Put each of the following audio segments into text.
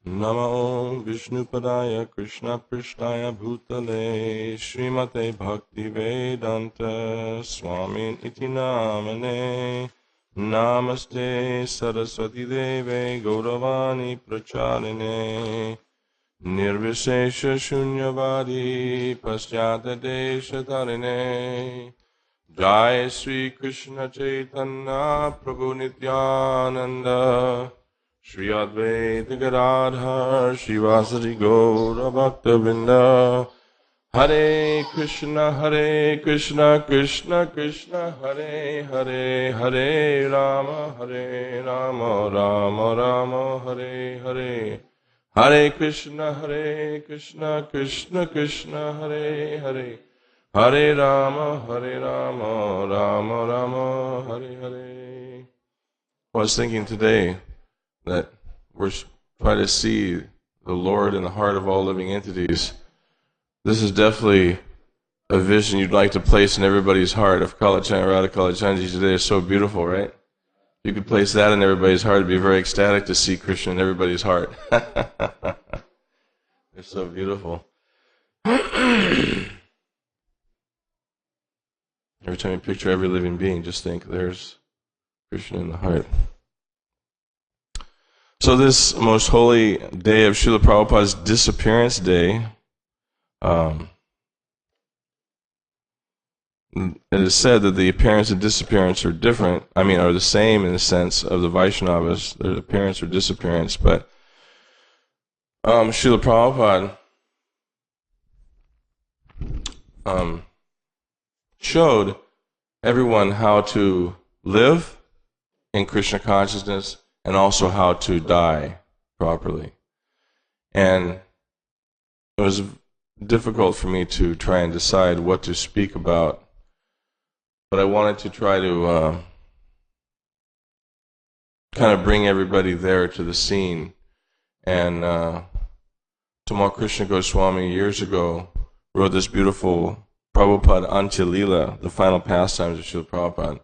Namo Vishnupadaya Krishna Prishtaya Bhutale Srimate Bhakti Vedanta Swamin Iti Namane Namaste Saraswati Deve Gauravani Pracharine Nirvishesha Shunyavadi Paschata Desha Tarine Jai Sri Krishna Chaitanya Prabhu Nityananda Shri Advaita Gadadhar Shivasari Gaura Bhakta Vrinda Hare Krishna Krishna Krishna Hare Hare Hare Rama Rama Rama Hare Hare Hare Krishna Krishna Krishna Hare Hare Hare Rama Rama Rama Hare Hare. I was thinking today that we're trying to see the Lord in the heart of all living entities. This is definitely a vision you'd like to place in everybody's heart. If Kalachana Radha Kalachanji today is so beautiful, right? If you could place that in everybody's heart, it'd be very ecstatic to see Krishna in everybody's heart. They're so beautiful. Every time you picture every living being, just think, there's Krishna in the heart. So this most holy day of Srila Prabhupada's Disappearance Day, it is said that the appearance and disappearance are different. I mean, are the same in the sense of the Vaishnavas, their appearance or disappearance. But Srila Prabhupada showed everyone how to live in Krishna consciousness and also how to die properly. And it was difficult for me to try and decide what to speak about, but I wanted to try to kind of bring everybody there to the scene. And Tamal Krishna Goswami years ago wrote this beautiful Prabhupada Antya-Lila, the final pastimes of Srila Prabhupada.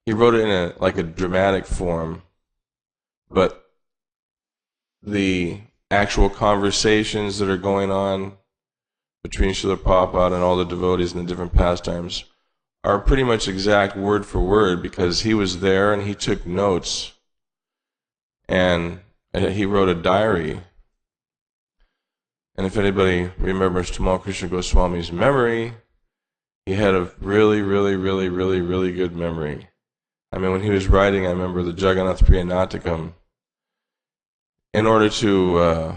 He wrote it in like a dramatic form, but the actual conversations that are going on between Srila Prabhupada and all the devotees in the different pastimes are pretty much exact word for word, because he was there and he took notes and he wrote a diary. And if anybody remembers Tamal Krishna Goswami's memory, he had a really good memory. I mean, when he was writing, I remember the Jagannath Priya Natakam, in order to,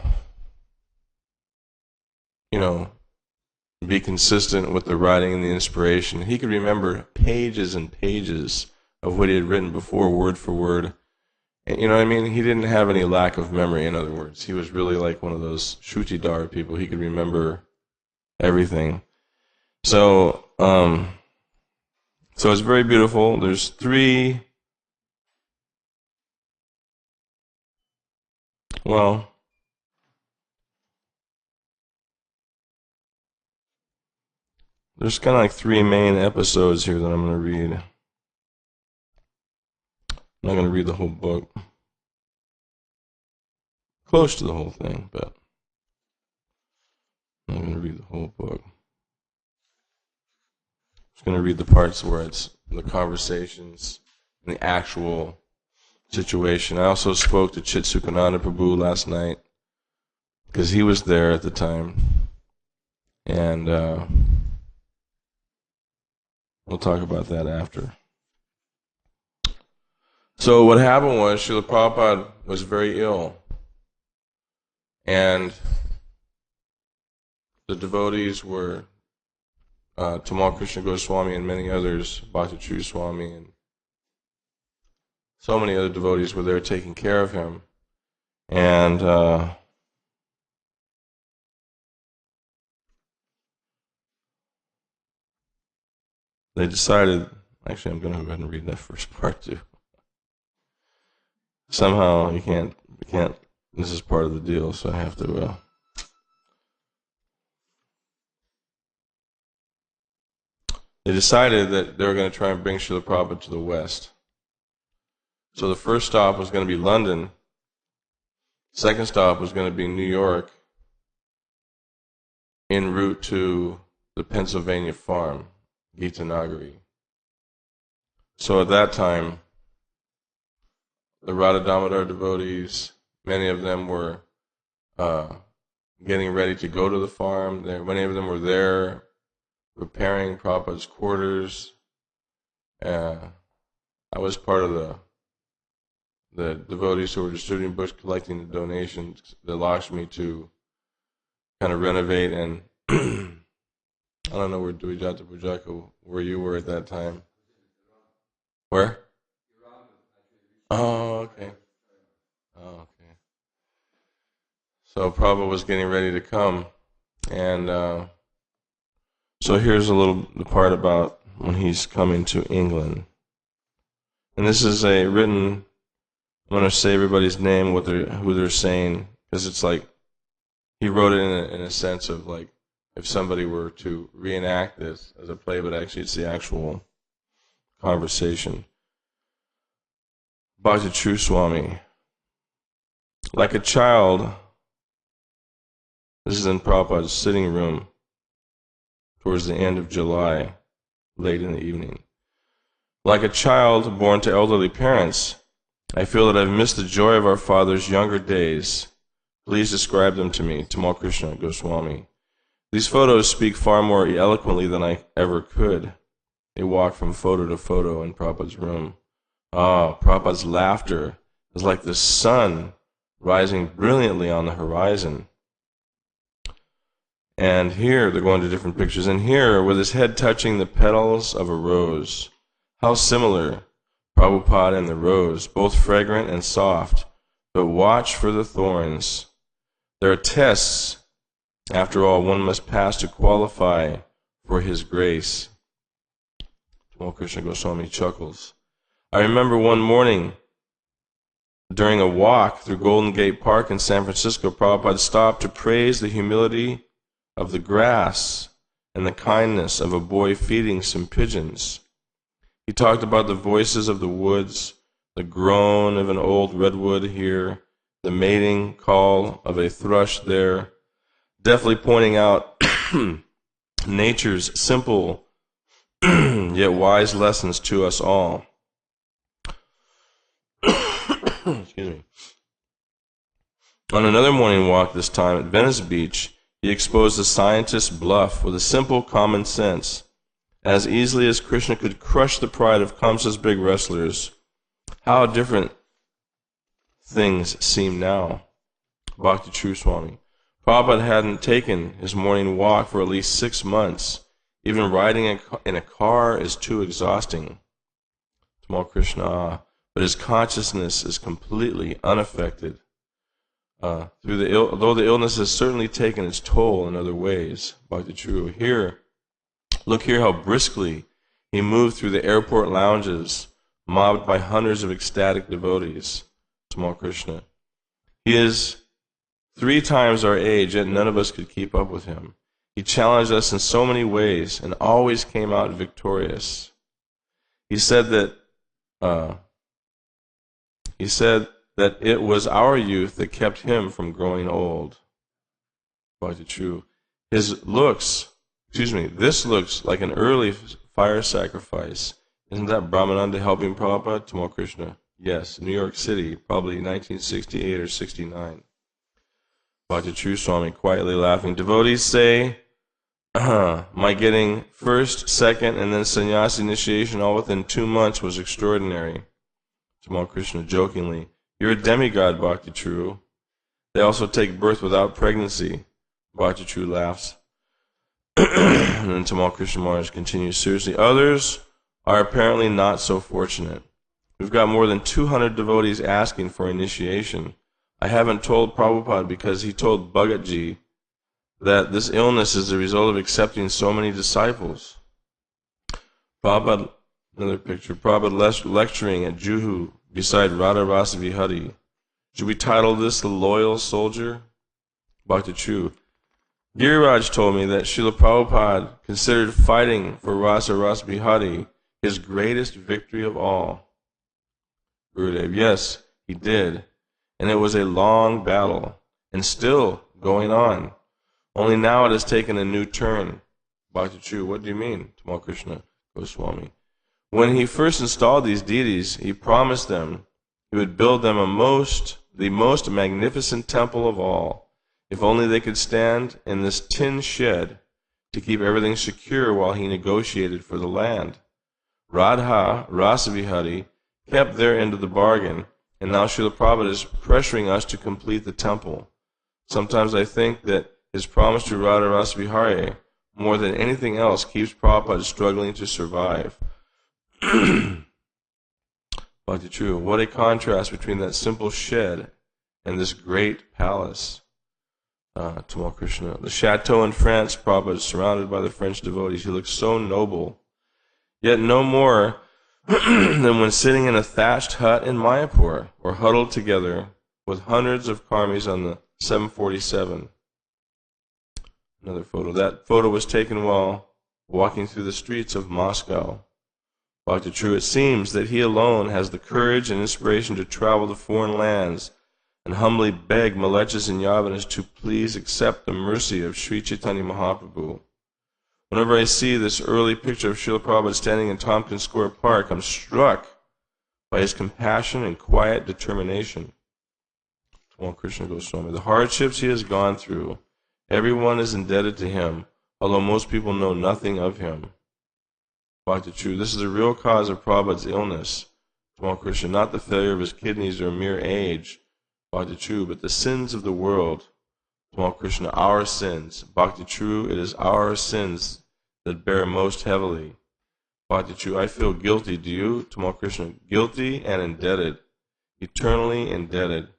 be consistent with the writing and the inspiration, he could remember pages and pages of what he had written before, word for word. And, you know what I mean? He didn't have any lack of memory, in other words. He was really like one of those Shrutidhara people. He could remember everything. So it's very beautiful. There's three, there's kind of like three main episodes here that I'm going to read. I'm not going to read the whole book. Close to the whole thing, but I'm not going to read the whole book. I'm just going to read the parts where it's the conversations and the actual situation. I also spoke to Chitsukananda Prabhu last night, because he was there at the time. And we'll talk about that after. So what happened was Srila Prabhupada was very ill. And the devotees were Tamal Krishna Goswami and many others, Bhakti True Swami, and so many other devotees were there taking care of him. And they decided, actually I'm going to go ahead and read that first part too. Somehow you can't, this is part of the deal, so I have to, they decided that they were going to try and bring Srila Prabhupada to the West. So the first stop was going to be London. Second stop was going to be New York, en route to the Pennsylvania farm, Gita Nagari. So at that time, the Radha Damodar devotees, many of them were getting ready to go to the farm. Many of them were there preparing Prabhupada's quarters. I was part of the devotees who were distributing books, collecting the donations that Lakshmi to kind of renovate. And I don't know where Dvijata Pujaka, where you were at that time. Where? Oh, okay. Oh, okay. So Prabhupada was getting ready to come, and so here's the part about when he's coming to England. And this is written. I'm going to say everybody's name, who they're saying, because it's like he wrote it in a sense of like if somebody were to reenact this as a play, but actually it's the actual conversation. Bhakti True Swami. Like a child, this is in Prabhupada's sitting room towards the end of July, late in the evening. Like a child born to elderly parents, I feel that I've missed the joy of our father's younger days. Please describe them to me, Tamal Krishna Goswami. These photos speak far more eloquently than I ever could. They walk from photo to photo in Prabhupada's room. Prabhupada's laughter is like the sun rising brilliantly on the horizon. And here, they're going to different pictures, and here, with his head touching the petals of a rose. How similar, Prabhupada and the rose, both fragrant and soft, but watch for the thorns. There are tests, after all, one must pass to qualify for his grace. Tamal Krishna Goswami chuckles. I remember one morning, during a walk through Golden Gate Park in San Francisco, Prabhupada stopped to praise the humility of the grass and the kindness of a boy feeding some pigeons. He talked about the voices of the woods, the groan of an old redwood here, the mating call of a thrush there, deftly pointing out nature's simple yet wise lessons to us all. Excuse me. On another morning walk, this time at Venice Beach, he exposed the scientist's bluff with a simple common sense. As easily as Krishna could crush the pride of Kamsa's big wrestlers, how different things seem now. Bhakti True Swami. Prabhupada hadn't taken his morning walk for at least 6 months. Even riding in a car is too exhausting. Tamal Krishna, but his consciousness is completely unaffected. Though the illness has certainly taken its toll in other ways. Bhakti True. Look here how briskly he moved through the airport lounges, mobbed by hundreds of ecstatic devotees. Tamal Krishna. He is 3 times our age, yet none of us could keep up with him. He challenged us in so many ways and always came out victorious. He said that it was our youth that kept him from growing old. Bhakti True. This looks like an early fire sacrifice. Isn't that Brahmananda helping Prabhupada? Tamal Krishna. Yes, New York City, probably 1968 or 69. Bhakti True Swami quietly laughing. Devotees say, my getting first, second, and then sannyas initiation all within 2 months was extraordinary. Tamal Krishna jokingly. You're a demigod, Bhakti True. They also take birth without pregnancy. Bhakti True laughs. And then Tamal Krishna Maharaj continues seriously. Others are apparently not so fortunate. We've got more than 200 devotees asking for initiation. I haven't told Prabhupada because he told Bhagatji that this illness is the result of accepting so many disciples. Prabhupada, another picture, Prabhupada lecturing at Juhu beside Radha Rasa Vihari. Should we title this The Loyal Soldier? Bhakti True. Giriraj told me that Srila Prabhupada considered fighting for Rasa Rasa Vihari his greatest victory of all. Gurudev, yes, he did. and it was a long battle, and still going on. Only now it has taken a new turn. Bhakti True, what do you mean? Tamal Krishna Goswami. When he first installed these deities, he promised them he would build them the most magnificent temple of all, if only they could stand in this tin shed to keep everything secure while he negotiated for the land. Radha Rasavihari kept their end of the bargain, and now Srila Prabhupada is pressuring us to complete the temple. Sometimes I think that his promise to Radha Rasavihari, more than anything else, keeps Prabhupada struggling to survive. Bhakti True, what a contrast between that simple shed and this great palace. Tamal Krishna. The chateau in France, Prabhupada is surrounded by the French devotees. He looks so noble, yet no more than when sitting in a thatched hut in Mayapur, or huddled together with hundreds of karmis on the 747. Another photo. That photo was taken while walking through the streets of Moscow. Bhakti True, it seems that he alone has the courage and inspiration to travel to foreign lands and humbly beg Malechas and Yavanas to please accept the mercy of Sri Chaitanya Mahaprabhu. Whenever I see this early picture of Srila Prabhupada standing in Tompkins Square Park, I'm struck by his compassion and quiet determination. Tamal Krishna Goswami. The hardships he has gone through, everyone is indebted to him, although most people know nothing of him. Bhakti True, this is the real cause of Prabhupada's illness. Tamal Krishna, not the failure of his kidneys or mere age. Bhakti True, but the sins of the world. Tamal Krishna, our sins. Bhakti True, it is our sins that bear most heavily. Bhakti True, I feel guilty. Do you? Tamal Krishna, guilty and indebted, eternally indebted.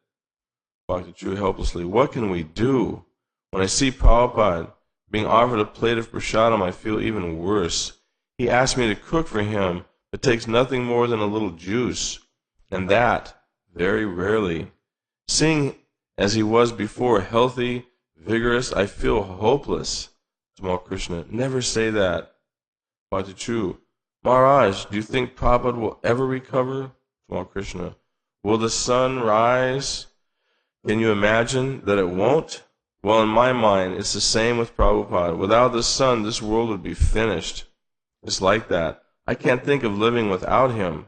Bhakti True, helplessly, what can we do? When I see Prabhupada being offered a plate of prasadam, I feel even worse. He asked me to cook for him, but takes nothing more than a little juice, and that very rarely. Seeing as he was before, healthy, vigorous, I feel hopeless. Tamal Krishna, never say that. Bhakti True, Maharaj, do you think Prabhupada will ever recover? Tamal Krishna, will the sun rise? Can you imagine that it won't? Well, in my mind, it's the same with Prabhupada. Without the sun, this world would be finished. It's like that. I can't think of living without him.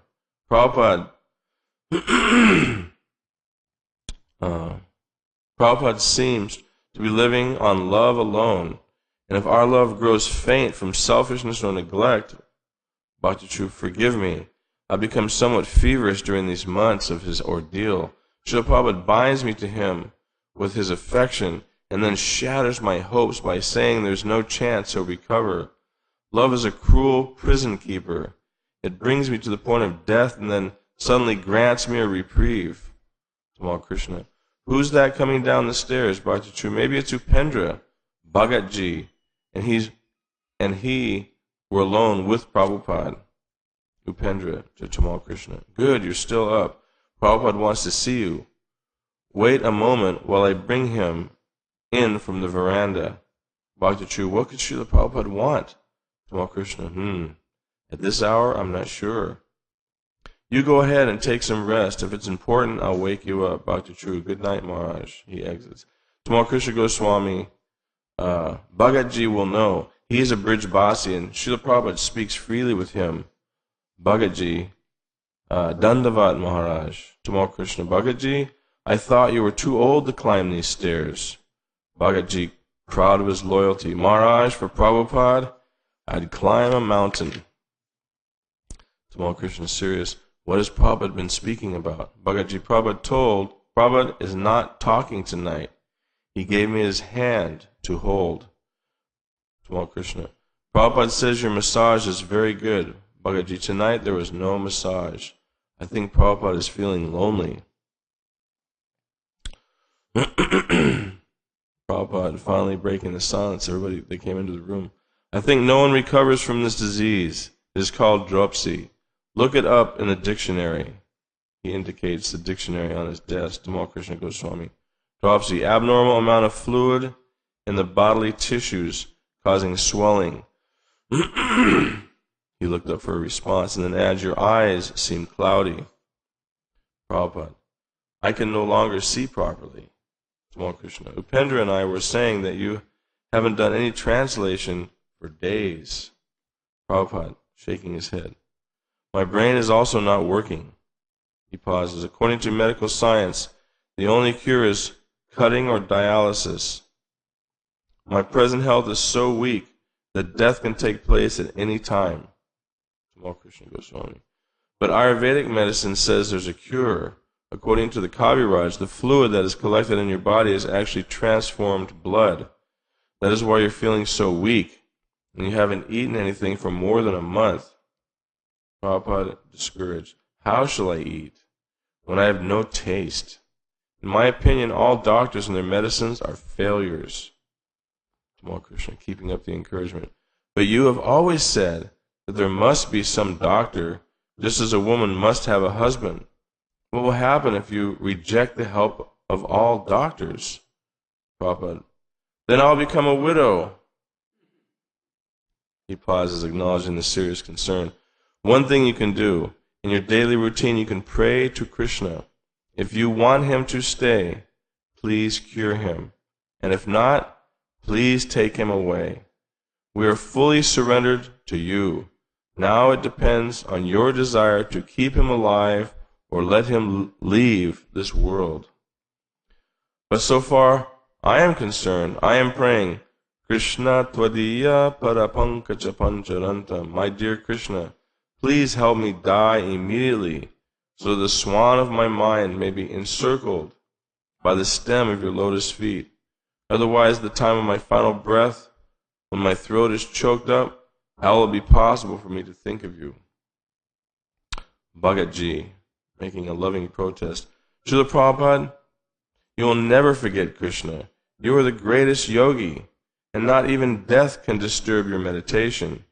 Prabhupada seems to be living on love alone, and if our love grows faint from selfishness or neglect, Bhakti True, forgive me. I've become somewhat feverish during these months of his ordeal. Srila Prabhupada binds me to him with his affection and then shatters my hopes by saying there's no chance he'll recover. Love is a cruel prison keeper. It brings me to the point of death and then suddenly grants me a reprieve. Tamal Krishna, who's that coming down the stairs, Bhakti True? Maybe it's Upendra, Bhagatji, and he were alone with Prabhupada. Upendra to Tamal Krishna. Good, you're still up. Prabhupada wants to see you. Wait a moment while I bring him in from the veranda. Bhakti True, what could Srila Prabhupada want? Tamal Krishna, at this hour, I'm not sure. You go ahead and take some rest. If it's important, I'll wake you up. Bhakti True, good night, Maharaj. He exits. Tamal Krishna Goswami, Bhagatji will know. He is a Brijbasi, and Srila Prabhupada speaks freely with him. Bhagatji, Dandavat Maharaj. Tamal Krishna, Bhagatji, I thought you were too old to climb these stairs. Bhagatji, proud of his loyalty. Maharaj, for Prabhupada, I'd climb a mountain. Tamal Krishna, serious. What has Prabhupada been speaking about? Bhagatji, Prabhupada is not talking tonight. He gave me his hand to hold. Tamal Krishna, Prabhupada says your massage is very good. Bhagatji, tonight there was no massage. I think Prabhupada is feeling lonely. Prabhupada finally breaking the silence. They came into the room. I think no one recovers from this disease. It is called dropsy. Look it up in the dictionary. He indicates the dictionary on his desk. Tamal Krishna Goswami. Dropsy, abnormal amount of fluid in the bodily tissues causing swelling. He looked up for a response and then adds, your eyes seem cloudy. Prabhupada, I can no longer see properly. Tamal Krishna. Upendra and I were saying that you haven't done any translation for days. Prabhupada, shaking his head. My brain is also not working. He pauses. According to medical science, the only cure is cutting or dialysis. My present health is so weak that death can take place at any time. Tamal Krishna Goswami. But Ayurvedic medicine says there's a cure. According to the Kaviraj, the fluid that is collected in your body is actually transformed blood. That is why you're feeling so weak, and you haven't eaten anything for more than a month. Prabhupada, discouraged. How shall I eat when I have no taste? In my opinion, all doctors and their medicines are failures. Tamal Krishna, keeping up the encouragement. But you have always said that there must be some doctor, just as a woman must have a husband. What will happen if you reject the help of all doctors? Prabhupada, then I'll become a widow. He pauses, acknowledging the serious concern. One thing you can do, in your daily routine, you can pray to Krishna. If you want him to stay, please cure him. And if not, please take him away. We are fully surrendered to you. Now it depends on your desire to keep him alive or let him leave this world. But so far, I am concerned. I am praying, Krishna Tvadiya Parapankacha Pancharanta. My dear Krishna, please help me die immediately, so the swan of my mind may be encircled by the stem of your lotus feet. Otherwise, the time of my final breath, when my throat is choked up, how will it be possible for me to think of you? Bhagatji, making a loving protest. Srila Prabhupada, you will never forget Krishna. You are the greatest yogi, and not even death can disturb your meditation.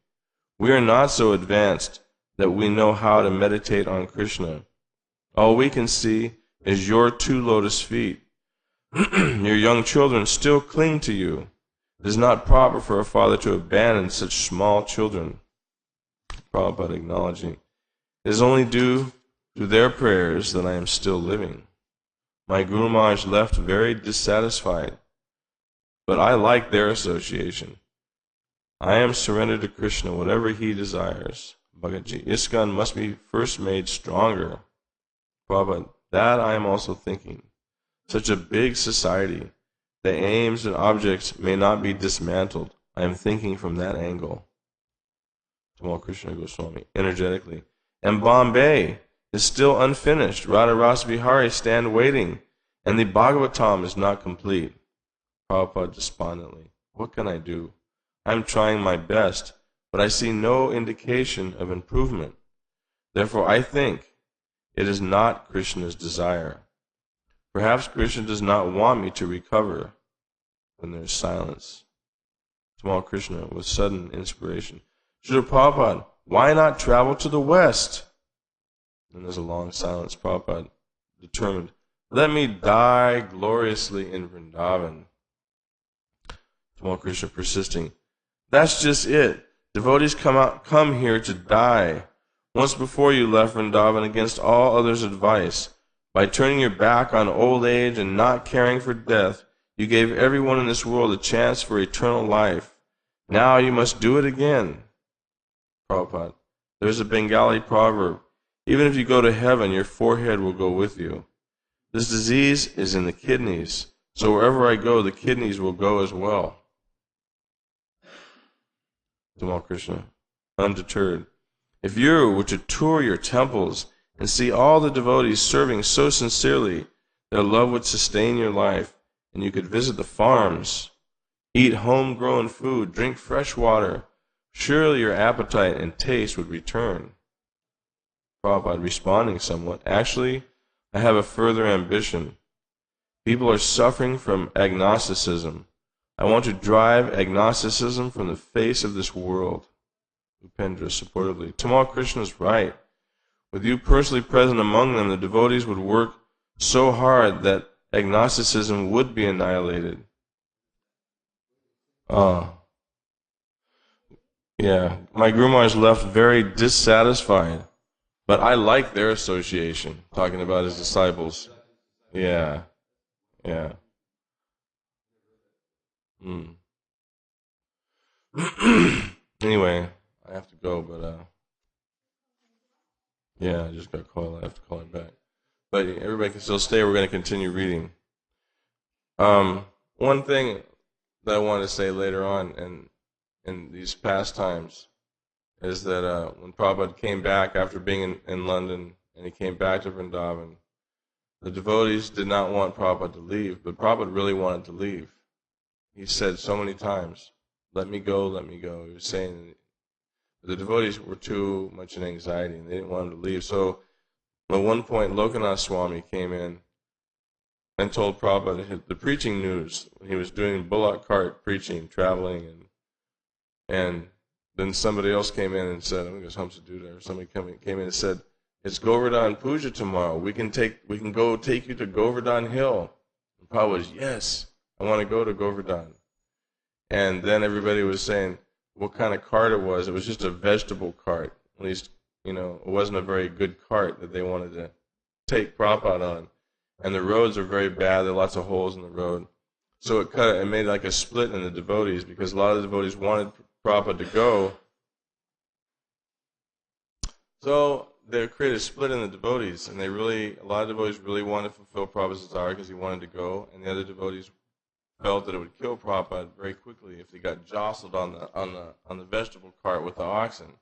We are not so advanced that we know how to meditate on Krishna. All we can see is your 2 lotus feet. Your young children still cling to you. It is not proper for a father to abandon such small children. Prabhupada acknowledging, it is only due to their prayers that I am still living. My Guru Maharaj left very dissatisfied, but I like their association. I am surrendered to Krishna, whatever he desires. Bhagatji, ISKCON must be first made stronger. Prabhupada, that I am also thinking. Such a big society, the aims and objects may not be dismantled. I am thinking from that angle. Tamal Krishna Goswami, energetically. And Bombay is still unfinished. Radha Rasa Vihari stand waiting, and the Bhagavatam is not complete. Prabhupada despondently, what can I do? I am trying my best, but I see no indication of improvement. Therefore, I think it is not Krishna's desire. Perhaps Krishna does not want me to recover. Then there is silence. Tamal Krishna, with sudden inspiration. Srila Prabhupada, why not travel to the west? Then there's a long silence. Prabhupada, determined, let me die gloriously in Vrindavan. Tamal Krishna persisting, that's just it. Devotees come here to die. Once before you left Vrindavan against all others' advice. By turning your back on old age and not caring for death, you gave everyone in this world a chance for eternal life. Now you must do it again. Prabhupada, there's a Bengali proverb, even if you go to heaven, your forehead will go with you. This disease is in the kidneys, so wherever I go, the kidneys will go as well. Tamal Krishna, undeterred. If you were to tour your temples and see all the devotees serving so sincerely, their love would sustain your life, and you could visit the farms, eat homegrown food, drink fresh water. Surely your appetite and taste would return. Prabhupada responding somewhat, actually, I have a further ambition. People are suffering from agnosticism. I want to drive agnosticism from the face of this world. Upendra supportively. Tamal Krishna is right. With you personally present among them, the devotees would work so hard that agnosticism would be annihilated. Yeah, my Guru Maharaj left very dissatisfied, but I like their association, talking about his disciples. Yeah. Yeah. Mm. Anyway, I have to go, but yeah, I just got called. I have to call him back. But everybody can still stay. We're going to continue reading. One thing that I want to say later on in these pastimes is that when Prabhupada came back after being in London and he came back to Vrindavan, the devotees did not want Prabhupada to leave, but Prabhupada really wanted to leave. He said so many times, let me go, let me go. He was saying the devotees were too much in anxiety and they didn't want him to leave. So at one point, Lokanath Swami came in and told Prabhupada the preaching news. He was doing bullock cart preaching, traveling, and then somebody else came in and said, I think it was Hamsaduta or somebody came in and said, it's Govardhan Puja tomorrow. We can go take you to Govardhan Hill. And Prabhupada was, yes, I want to go to Govardhan. And then everybody was saying what kind of cart it was. It was just a vegetable cart. At least, it wasn't a very good cart that they wanted to take Prabhupada on. And the roads are very bad. There are lots of holes in the road. So it made like a split in the devotees because a lot of the devotees wanted Prabhupada to go. So they created a split in the devotees, and a lot of devotees really wanted to fulfill Prabhupada's desire because he wanted to go, and the other devotees felt that it would kill Prabhupada very quickly if they got jostled on the vegetable cart with the oxen.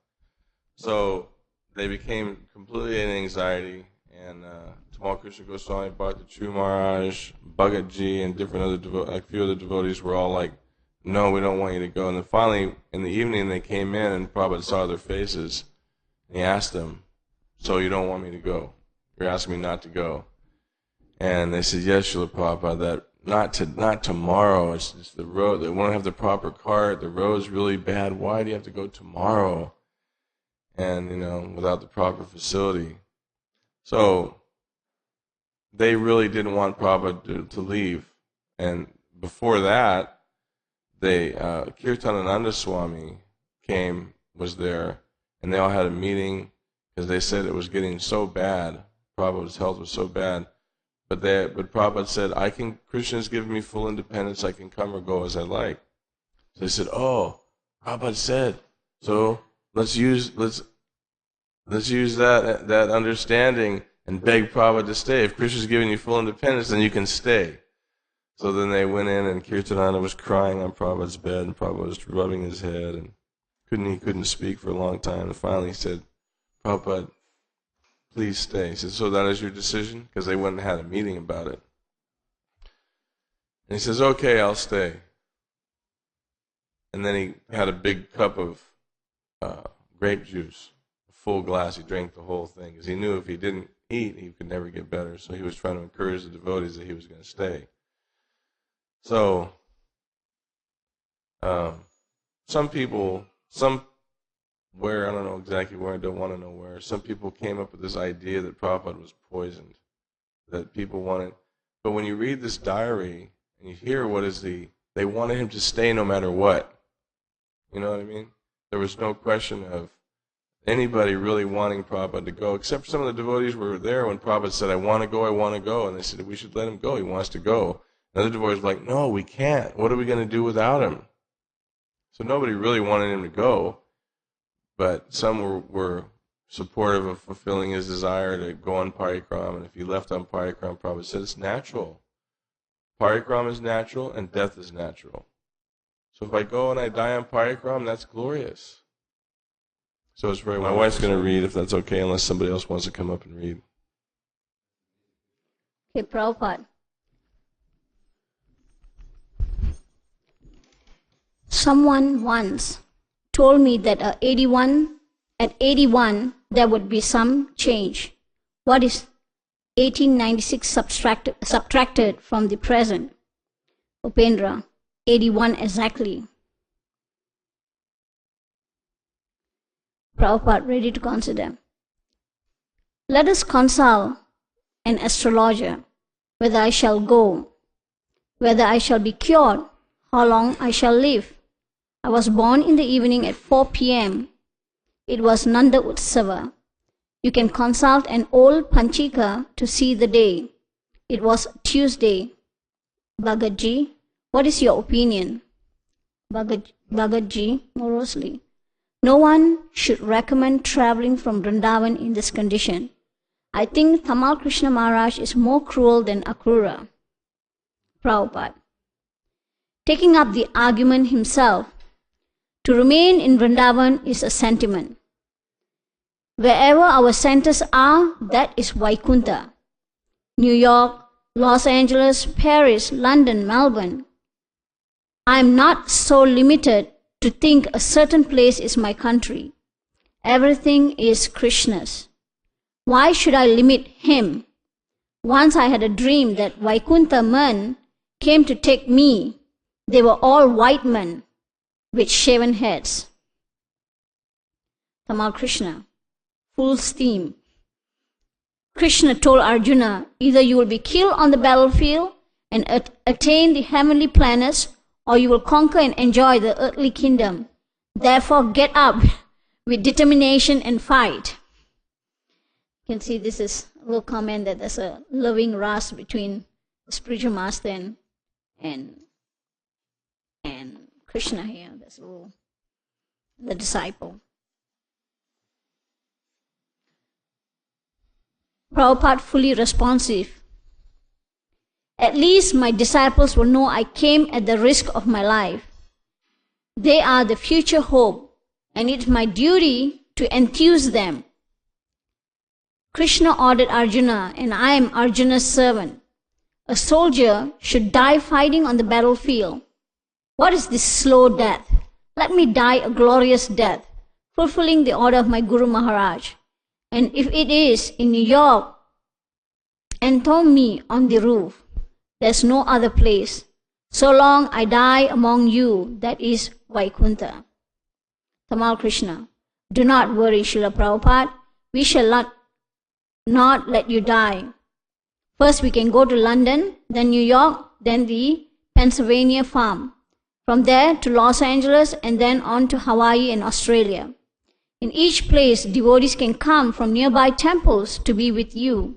So they became completely in anxiety, and Tamal Krishna Goswami, Bhakti Chu Maharaj, Bhagat Ji, and different other a few other devotees were all like, no, we don't want you to go. And then finally, in the evening, they came in, and Prabhupada saw their faces, and he asked them, so you don't want me to go? You're asking me not to go? And they said, yes, Srila Prabhupada, that not tomorrow. It's the road. They won't have the proper cart. The road's really bad. Why do you have to go tomorrow? And, without the proper facility. So they really didn't want Prabhupada to leave. And before that, Kirtanananda Swami was there, and they all had a meeting because they said it was getting so bad. Prabhupada's health was so bad. But Prabhupada said, Krishna's given me full independence, I can come or go as I like. So they said, oh, Prabhupada said, so let's use that understanding and beg Prabhupada to stay. If Krishna's giving you full independence, then you can stay. So then they went in, and Kirtananda was crying on Prabhupada's bed, and Prabhupada was rubbing his head, and he couldn't speak for a long time. And finally he said, Prabhupada, please stay. He said, so that is your decision? Because they went and had a meeting about it. And he says, okay, I'll stay. And then he had a big cup of grape juice, a full glass. He drank the whole thing because he knew if he didn't eat, he could never get better. So he was trying to encourage the devotees that he was going to stay. So some people, where, I don't know exactly where, I don't want to know where, some people came up with this idea that Prabhupada was poisoned, that people wanted, but when you read this diary and you hear they wanted him to stay no matter what. You know what I mean? There was no question of anybody really wanting Prabhupada to go, except some of the devotees were there when Prabhupada said, I want to go, and they said, we should let him go, he wants to go. And other devotees were like, no, we can't, what are we going to do without him? So nobody really wanted him to go. But some were supportive of fulfilling his desire to go on parikram, and if he left on parikram, Prabhupada said it's natural. Parikram is natural, and death is natural. So if I go and I die on parikram, that's glorious. So it's very. My wife's going to read, if that's okay, unless somebody else wants to come up and read. Okay, Prabhupada. Someone once told me that at 81 there would be some change. What is 1896 subtracted from the present? Upendra, 81 exactly. Prabhupada, ready to consider. Let us consult an astrologer whether I shall go, whether I shall be cured, how long I shall live. I was born in the evening at 4 p.m. It was Nanda Utsava. You can consult an old Panchika to see the day. It was Tuesday. Bhagatji, what is your opinion? Bhagatji, morosely. No one should recommend traveling from Vrindavan in this condition. I think Tamal Krishna Maharaj is more cruel than Akrura. Prabhupada, taking up the argument himself, to remain in Vrindavan is a sentiment. Wherever our centers are, that is Vaikunta. New York, Los Angeles, Paris, London, Melbourne. I am not so limited to think a certain place is my country. Everything is Krishna's. Why should I limit him? Once I had a dream that Vaikunta men came to take me. They were all white men with shaven heads. Tamal Krishna, full steam. Krishna told Arjuna, either you will be killed on the battlefield and attain the heavenly planets, or you will conquer and enjoy the earthly kingdom. Therefore, get up with determination and fight. You can see this is a little comment that there's a loving ras between the spiritual master and Krishna here. That's the disciple. Prabhupada fully responsive. At least my disciples will know I came at the risk of my life. They are the future hope, and it's my duty to enthuse them. Krishna ordered Arjuna, and I am Arjuna's servant. A soldier should die fighting on the battlefield. What is this slow death? Let me die a glorious death, fulfilling the order of my Guru Maharaj. And if it is in New York, entomb me on the roof. There's no other place. So long I die among you, that is Vaikunta. Tamal Krishna, do not worry, Srila Prabhupada. We shall not let you die. First we can go to London, then New York, then the Pennsylvania farm. From there to Los Angeles, and then on to Hawaii and Australia. In each place, devotees can come from nearby temples to be with you.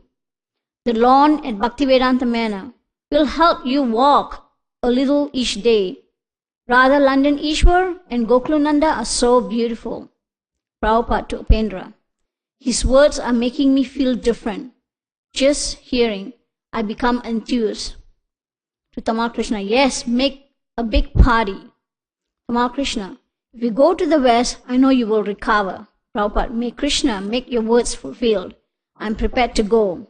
The lawn at Bhaktivedanta Manor will help you walk a little each day. Radha London Ishwar and Gokulananda are so beautiful. Prabhupada to Upendra. His words are making me feel different. Just hearing, I become enthused. To Tamal Krishna, yes, make a big party. Tamal Krishna, if you go to the west, I know you will recover. Prabhupada, may Krishna make your words fulfilled. I am prepared to go.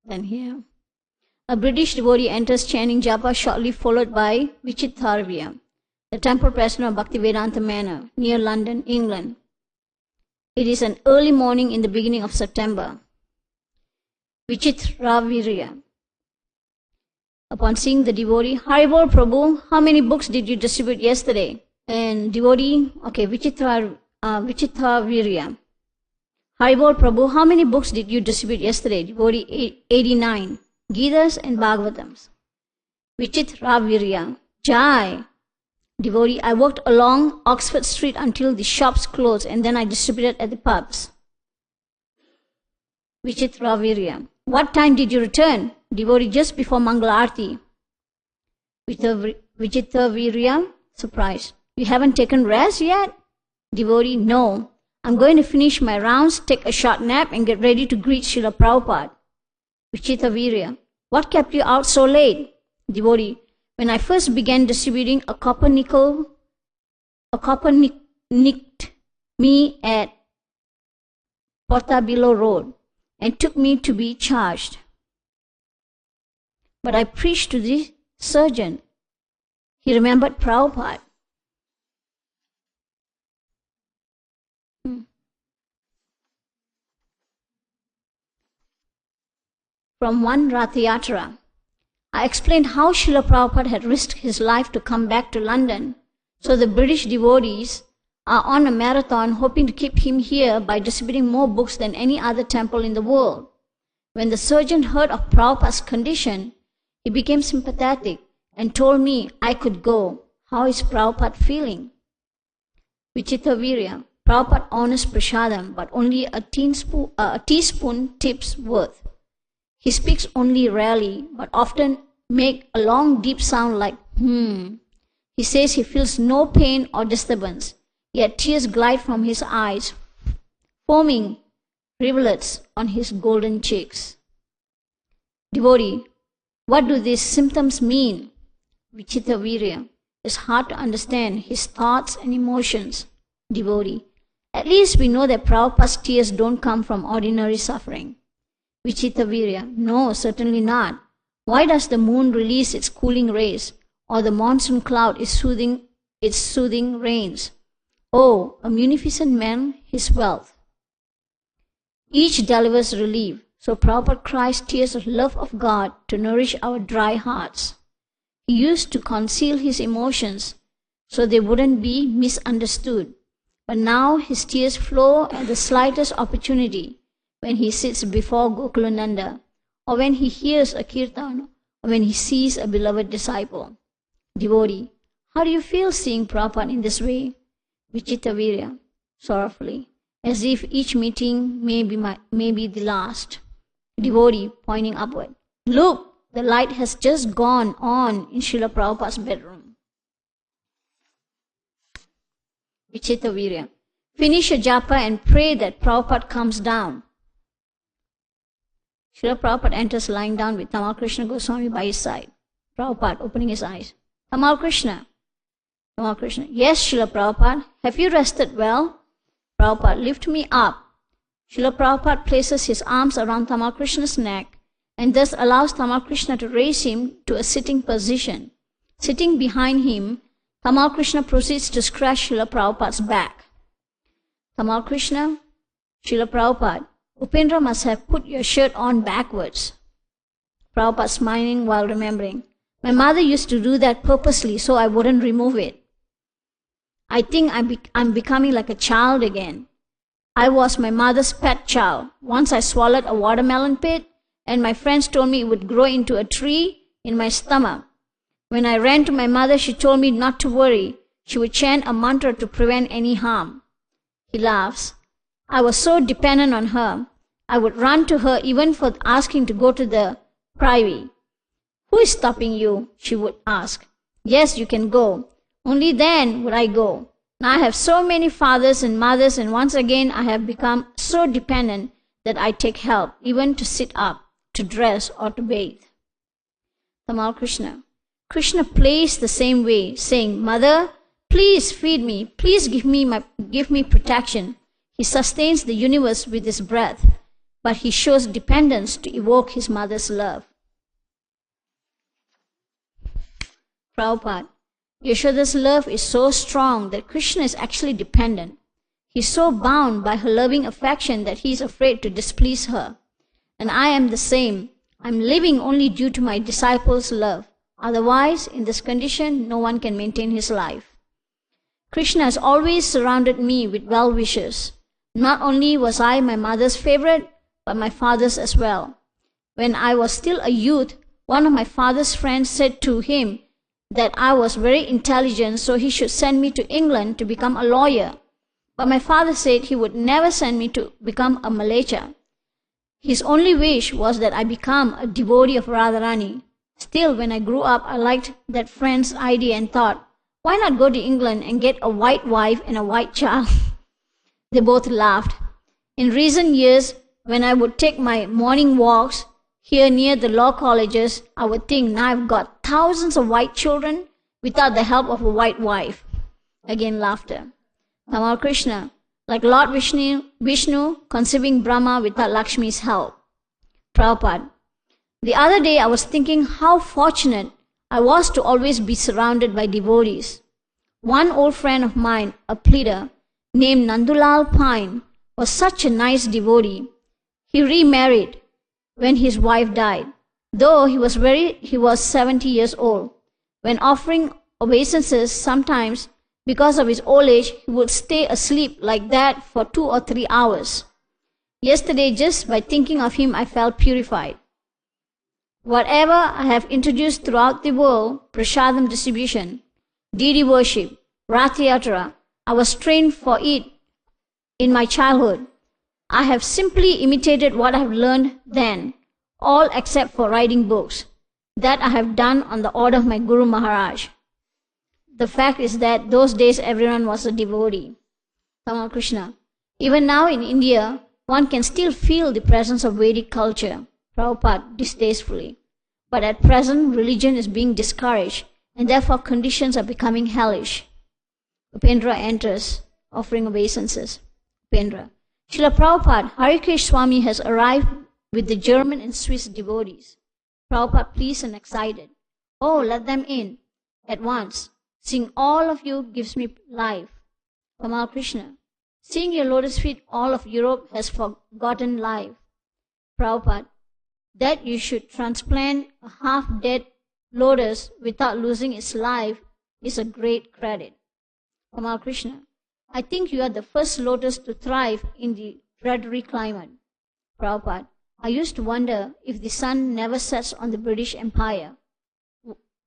Then here, a British devotee enters chanting japa, shortly followed by Vichitharvya, the temple president of Bhaktivedanta Manor, near London, England. It is an early morning in the beginning of September. Vichitraviriya. Upon seeing the devotee, Haribol Prabhu, how many books did you distribute yesterday? And devotee, okay, Vichitraviriya. Haribol Prabhu, how many books did you distribute yesterday? Devotee 89, Gitas and Bhagavatams. Vichitraviriya. Jai. Devotee, I walked along Oxford Street until the shops closed, and then I distributed at the pubs. Vichitraviriya. What time did you return? Devotee, just before Mangala Arti. Vichitraviriya, surprised. You haven't taken rest yet? Devotee, no. I'm going to finish my rounds, take a short nap, and get ready to greet Srila Prabhupada. Vichitraviriya. What kept you out so late? Devotee, when I first began distributing, a copper nicked me at Portabello Road and took me to be charged. But I preached to the surgeon. He remembered Prabhupada. From one Ratha Yatra, I explained how Srila Prabhupada had risked his life to come back to London, so the British devotees are on a marathon hoping to keep him here by distributing more books than any other temple in the world. When the surgeon heard of Prabhupada's condition, he became sympathetic and told me I could go. How is Prabhupada feeling? Vichitraviriya. Prabhupada honors prasadam, but only a teaspoon tip's worth. He speaks only rarely, but often make a long deep sound like He says he feels no pain or disturbance, yet tears glide from his eyes, forming rivulets on his golden cheeks. Devotee, what do these symptoms mean? Vichitta Virya. It's hard to understand his thoughts and emotions. Devotee, at least we know that Prabhupada's tears don't come from ordinary suffering. Vichitta Virya. No, certainly not. Why does the moon release its cooling rays, or the monsoon cloud is its soothing rains? Oh, a munificent man, his wealth. Each delivers relief, so Prabhupada cries tears of love of God to nourish our dry hearts. He used to conceal his emotions so they wouldn't be misunderstood, but now his tears flow at the slightest opportunity, when he sits before Gokulananda, or when he hears a kirtan, or when he sees a beloved disciple. Devotee, how do you feel seeing Prabhupada in this way? Vichitta Virya, sorrowfully, as if each meeting may be the last. Devotee, pointing upward, look, the light has just gone on in Srila Prabhupada's bedroom. Vichitta Virya, finish your japa and pray that Prabhupada comes down. Srila Prabhupada enters lying down with Tamal Krishna Goswami by his side. Prabhupada opening his eyes. Tamal Krishna. Yes, Srila Prabhupada. Have you rested well? Prabhupada, lift me up. Srila Prabhupada places his arms around Tamal Krishna's neck and thus allows Tamal Krishna to raise him to a sitting position. Sitting behind him, Tamal Krishna proceeds to scratch Srila Prabhupada's back. Tamal Krishna, Srila Prabhupada, Upendra must have put your shirt on backwards. Prabhupada smiling while remembering. My mother used to do that purposely so I wouldn't remove it. I think I'm becoming like a child again. I was my mother's pet child. Once I swallowed a watermelon pit and my friends told me it would grow into a tree in my stomach. When I ran to my mother, she told me not to worry. She would chant a mantra to prevent any harm. He laughs. I was so dependent on her. I would run to her even for asking to go to the privy. Who is stopping you? She would ask. Yes, you can go. Only then would I go. Now I have so many fathers and mothers, and once again I have become so dependent that I take help, even to sit up, to dress, or to bathe. Tamal Krishna. Krishna plays the same way, saying, Mother, please feed me. Please give me protection. He sustains the universe with his breath, but he shows dependence to evoke his mother's love. Prabhupada, Yashoda's love is so strong that Krishna is actually dependent. He is so bound by her loving affection that he is afraid to displease her. And I am the same. I am living only due to my disciples' love. Otherwise, in this condition, no one can maintain his life. Krishna has always surrounded me with well-wishers. Not only was I my mother's favorite, but my father's as well. When I was still a youth, one of my father's friends said to him that I was very intelligent, so he should send me to England to become a lawyer. But my father said he would never send me to become a Malacha. His only wish was that I become a devotee of Radharani. Still, when I grew up, I liked that friend's idea and thought, why not go to England and get a white wife and a white child? They both laughed. In recent years, when I would take my morning walks here near the law colleges, I would think, now I've got thousands of white children without the help of a white wife. Again laughter. Tamal Krishna, like Lord Vishnu conceiving Brahma without Lakshmi's help. Prabhupada, the other day I was thinking how fortunate I was to always be surrounded by devotees. One old friend of mine, a pleader, named Nandulal Pine, was such a nice devotee. He remarried when his wife died, though he was 70 years old. When offering obeisances, sometimes because of his old age, he would stay asleep like that for 2 or 3 hours. Yesterday, just by thinking of him, I felt purified. Whatever I have introduced throughout the world, prasadam distribution, deity worship, Rath Yatra, I was trained for it in my childhood. I have simply imitated what I have learned then, all except for writing books. That I have done on the order of my Guru Maharaj. The fact is that those days everyone was a devotee. Tamal Krishna. Even now in India, one can still feel the presence of Vedic culture, Prabhupada distastefully. But at present, religion is being discouraged, and therefore conditions are becoming hellish. Upendra enters, offering obeisances. Upendra. Srila Prabhupada, Harikesh Swami has arrived with the German and Swiss devotees. Prabhupada pleased and excited. Oh, let them in at once. Seeing all of you gives me life. Kamal Krishna. Seeing your lotus feet, all of Europe has forgotten life. Prabhupada. That you should transplant a half-dead lotus without losing its life is a great credit. Kamal Krishna. I think you are the first lotus to thrive in the dreary climate. Prabhupada. I used to wonder if the sun never sets on the British Empire,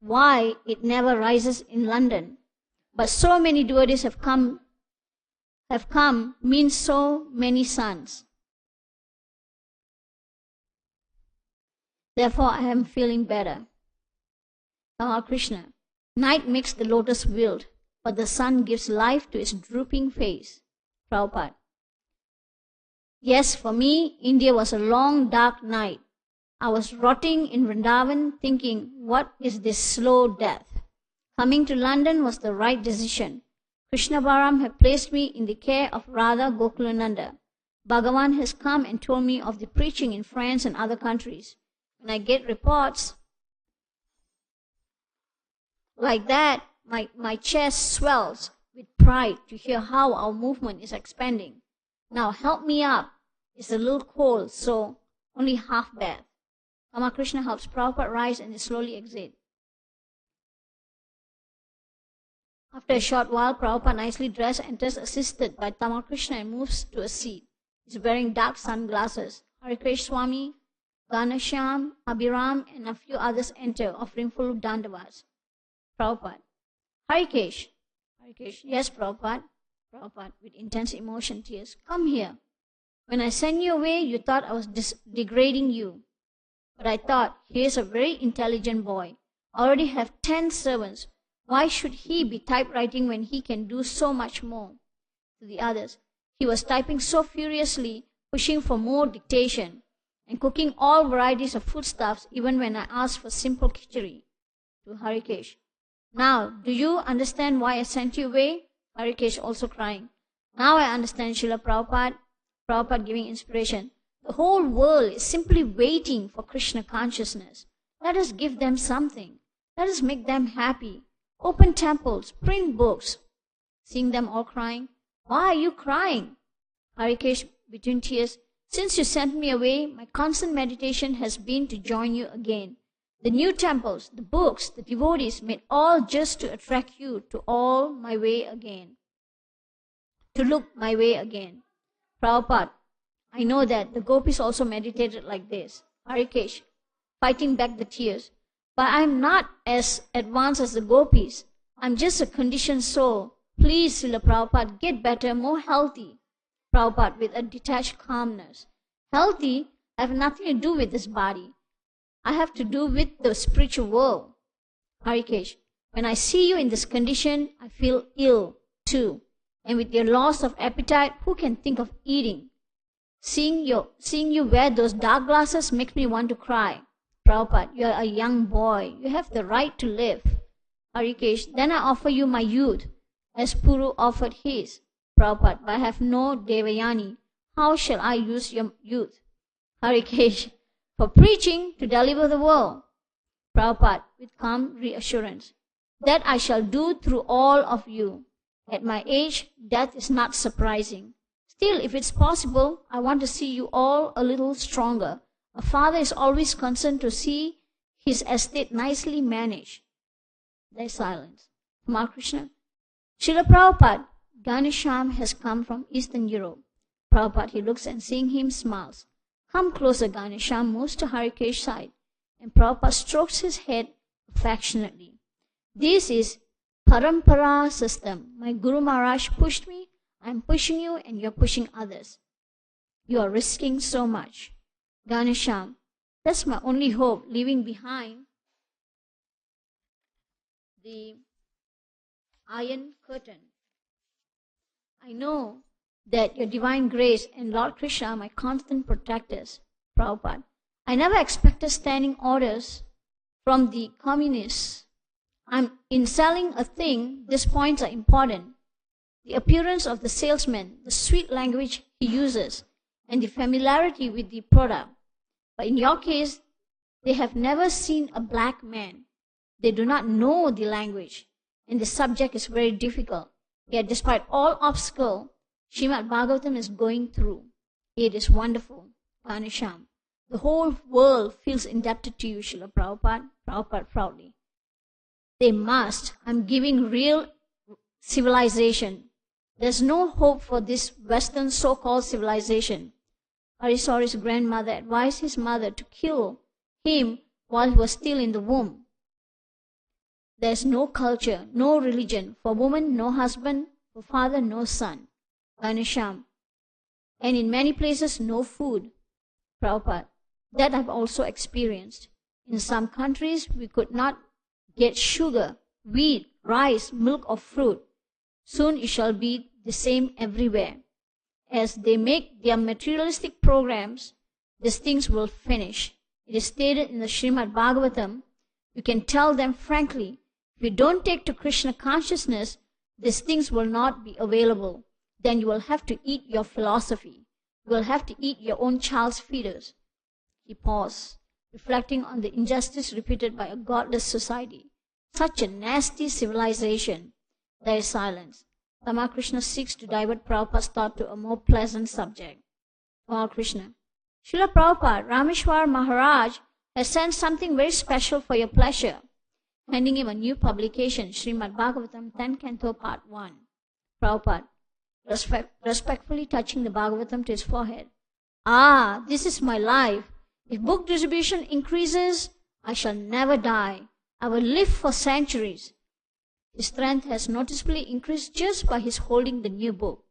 why it never rises in London. But so many devotees have come means so many suns. Therefore, I am feeling better. Kamal Krishna. Night makes the lotus wilt, but the sun gives life to its drooping face. Prabhupada. Yes, for me, India was a long, dark night. I was rotting in Vrindavan thinking, what is this slow death? Coming to London was the right decision. Krishna Balaram had placed me in the care of Radha Gokulananda. Bhagavan has come and told me of the preaching in France and other countries. When I get reports like that, my chest swells with pride to hear how our movement is expanding. Now help me up. It's a little cold, so only half bath. Ramakrishna helps Prabhupada rise and they slowly exit. After a short while, Prabhupada, nicely dressed, enters assisted by Tamal Krishna and moves to a seat. He's wearing dark sunglasses. Harikesh Swami, Ganasham, Abhiram, and a few others enter, offering full dandavas. Prabhupada. Harikesh. Yes, Prabhupada. Prabhupada, with intense emotion, tears. Come here. When I sent you away, you thought I was degrading you. But I thought, he is a very intelligent boy. I already have 10 servants. Why should he be typewriting when he can do so much more? To the others, he was typing so furiously, pushing for more dictation, and cooking all varieties of foodstuffs even when I asked for simple khichdi. To Harikesh. Now, do you understand why I sent you away? Harikesh also crying. Now I understand, Srila Prabhupada. Prabhupada giving inspiration. The whole world is simply waiting for Krishna consciousness. Let us give them something. Let us make them happy. Open temples, print books. Seeing them all crying. Why are you crying? Harikesh, between tears. Since you sent me away, my constant meditation has been to join you again. The new temples, the books, the devotees made all just to attract you to all my way again. To look my way again. Prabhupada, I know that the gopis also meditated like this. Harikesh, fighting back the tears. But I'm not as advanced as the gopis. I'm just a conditioned soul. Please, Srila Prabhupada, get better, more healthy. Prabhupada with a detached calmness. Healthy? I have nothing to do with this body. I have to do with the spiritual world. Harikesh, when I see you in this condition, I feel ill too. And with your loss of appetite, who can think of eating? Seeing you wear those dark glasses makes me want to cry. Prabhupada, you are a young boy. You have the right to live. Harikesh, then I offer you my youth, as Puru offered his. Prabhupada, but I have no Devayani. How shall I use your youth? Harikesh, for preaching to deliver the world. Prabhupada, with calm reassurance, that I shall do through all of you. At my age, death is not surprising. Still, if it's possible, I want to see you all a little stronger. A father is always concerned to see his estate nicely managed. There's silence. Kumar Krishna. Srila Prabhupada, Ganesham has come from Eastern Europe. Prabhupada, he looks and seeing him smiles. Come closer, Ganesham moves to Harikesh's side, and Prabhupada strokes his head affectionately. This is Parampara system. My Guru Maharaj pushed me. I'm pushing you and you're pushing others. You are risking so much. Ganesham, that's my only hope, leaving behind the iron curtain. I know that your divine grace and Lord Krishna are my constant protectors. Prabhupada, I never expected standing orders from the communists. In selling a thing, these points are important. The appearance of the salesman, the sweet language he uses, and the familiarity with the product. But in your case, they have never seen a black man. They do not know the language, and the subject is very difficult. Yet despite all obstacles Srimad Bhagavatam is going through, it is wonderful. Ganesham, the whole world feels indebted to you, Srila Prabhupada. Prabhupada proudly. They must. I'm giving real civilization. There's no hope for this Western so-called civilization. Harisauri's grandmother advised his mother to kill him while he was still in the womb. There's no culture, no religion. For woman, no husband. For father, no son. Ganesham. And in many places, no food. Prabhupada. That I've also experienced. In some countries, we could not get sugar, wheat, rice, milk, or fruit. Soon it shall be the same everywhere. As they make their materialistic programs, these things will finish. It is stated in the Srimad Bhagavatam. You can tell them frankly, if you don't take to Krishna consciousness, these things will not be available. Then you will have to eat your philosophy. You will have to eat your own child's feeders. He paused, reflecting on the injustice repeated by a godless society. Such a nasty civilization. There is silence. Ramakrishna seeks to divert Prabhupada's thought to a more pleasant subject. Krishna. Srila Prabhupada, Rameshwar Maharaj has sent something very special for your pleasure, handing him a new publication, Srimad Bhagavatam, 10th Canto, Part 1. Prabhupada, respectfully touching the Bhagavatam to his forehead. Ah, this is my life. If book distribution increases, I shall never die. I will live for centuries. His strength has noticeably increased just by his holding the new book.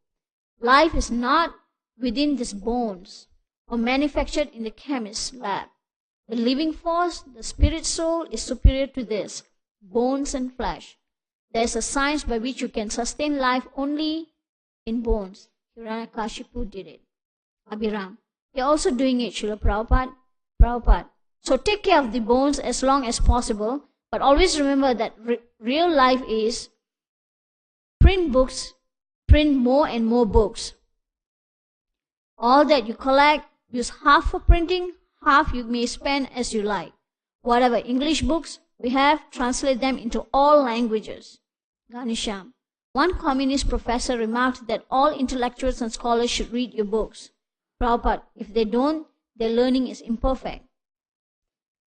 Life is not within these bones or manufactured in the chemist's lab. The living force, the spirit soul, is superior to this, bones and flesh. There is a science by which you can sustain life only in bones. Hiranyakashipu did it. Abhiram, you're also doing it, Srila Prabhupada. Prabhupada. So take care of the bones as long as possible, but always remember that real life is print books, print more and more books. All that you collect, use half for printing, half you may spend as you like. Whatever English books we have, translate them into all languages. Ganesham. One communist professor remarked that all intellectuals and scholars should read your books. Prabhupada, if they don't, their learning is imperfect.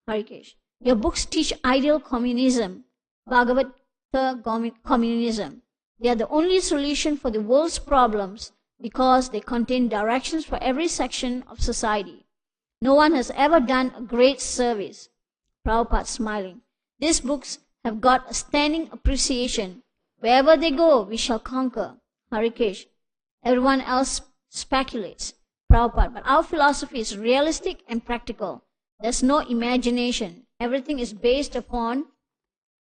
Harikesh. Your books teach ideal communism, Bhagavata communism. They are the only solution for the world's problems because they contain directions for every section of society. No one has ever done a great service. Prabhupada smiling. These books have got a standing appreciation. Wherever they go, we shall conquer. Harikesh. Everyone else speculates. Prabhupada. But our philosophy is realistic and practical. There's no imagination. Everything is based upon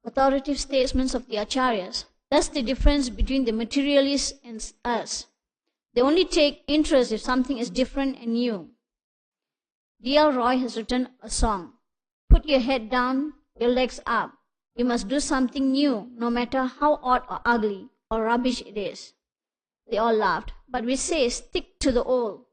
authoritative statements of the acharyas. That's the difference between the materialists and us. They only take interest if something is different and new. D.L. Roy has written a song. Put your head down, your legs up. You must do something new, no matter how odd or ugly or rubbish it is. They all laughed, but we say stick to the old.